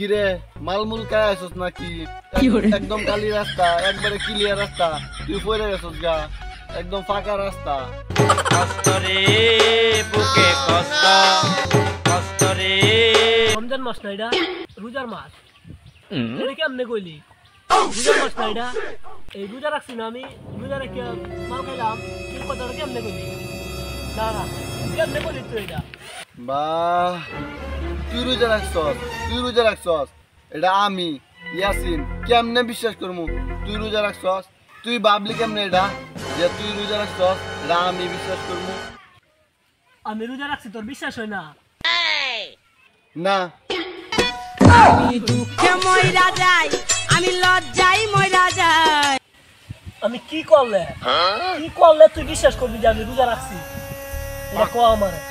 কিরে মালমুল খায় আসছ নাকি? একদম খালি রাস্তা, একবারে ক্লিয়ার রাস্তা, তুই পড়ে গেছস গা, একদম ফাঁকা রাস্তা। কষ্ট রে বুকে কষ্ট, কষ্ট রে। রমজান মাস না এটা, রোজার মাস। এটা কেমনে কইলি? রোজার মাস না এটা, এই রোজা রাখছি না আমি, রোজা রেখে মাল খাইলাম, তুই কথাটা কেমনে কইলি? না না, কেমনে কইলি তুই এটা? বাহ, তুই রোজা রাখছস, তুই রোজা রাখছস, এটা আমি ইয়াসিন কেমনে বিশ্বাস করবো তুই রোজা রাখছস? তুই ভাবলি কেমনে এটা যে তুই রোজা রাখছস, এটা আমি বিশ্বাস করবো? আমি রোজা রাখছি, তোর বিশ্বাস হয় না? না। আমি দুঃখে মইরা যাই, আমি লজ্জায় মইরা যাই। আমি কি করলে তুই বিশ্বাস করবি যে আমি রোজা রাখছি? এটা কো আমারে।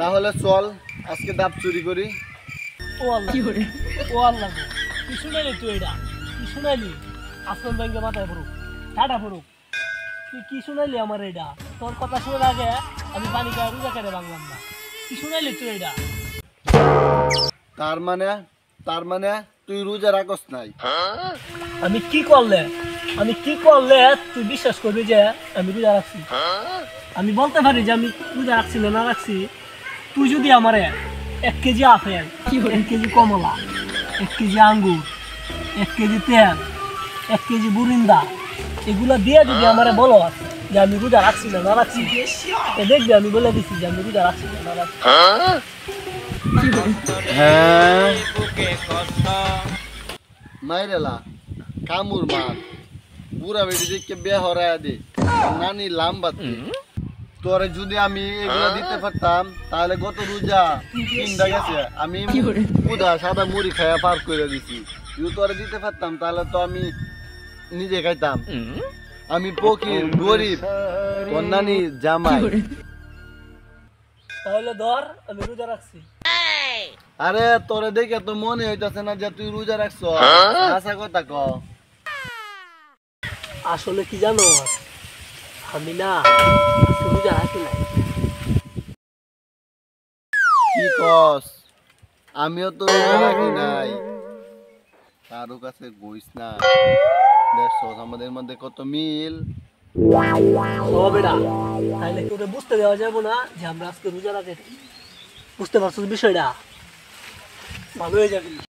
তাহলে চল আজকে ডাব চুরি করি। ও আল্লাহ, ও আল্লাহ গো, কি শুনাইলি তুই এটা? কি শুনাইলি? আসমান ব্যাংকে মাথায় পড়ুক, ঠাডা পড়ুক। তুই কি শুনাইলি আমার এটা? তোর কথা শুনে আগে আমি পানি খাওয়া রোজা কেটে ভাঙলাম না। কি শুনাইলি তুই এটা? তার মানে তুই রোজা রাখস নাই? আমি কি করলে তুই বিশ্বাস করবি যে আমি রোজা রাখছি? আমি বলতে পারি যে আমি রোজা রাখছি না রাখছি। তুই যদি আমারে 1 কেজি আপেল, 1 কেজি কমলা, 1 কেজি আঙ্গুর, 1 কেজি তেল, 1 কেজি বুরিন্দা এগুলা দিয়ে যদি আমারে বলো যে আমি রোজা রাখছি না রাখছি, দেখবি আমি বলে দিচ্ছি যে আমি রোজা রাখছি না রাখছি। হ্যাঁ বুকে কষ্ট। মাইরেলা কামুর মার বুড়া বেটি দেখে বিয়ে হরাইয়া দে, নানি লাম্বাতে। তোরে যদি আমি এগুলা দিতে পারতাম তাহলে গত রোজা 3টা গেছে, আমি পুদা সাদা মুড়ি খাইয়া পার করে দিছি। যদি তোরে দিতে পারতাম তাহলে তো আমি নিজে খাইতাম। আমি ফকির গরিব, তোর নানি জামাই। তাহলে ধর আমি রোজা রাখছি। আরে তোরে দেখে তো মনে হইতাছে না যে তুই রোজা রাখছ, আশা কথা ক। আসলে কি জানো, আমি না রোজা রাখি নাই। কি কস? আমিও তো রোজা রাখি নাই। কারো কাছে গইস না, দেখছস আমাদের মধ্যে কত মিল। ও বেটা, তাইলে তোকে বুঝতে দেওয়া যাবো না যে আমরা আজকে রোজা রাখি? বুঝতে পারছিস বিষয়টা? ভালো হয়ে যাবি।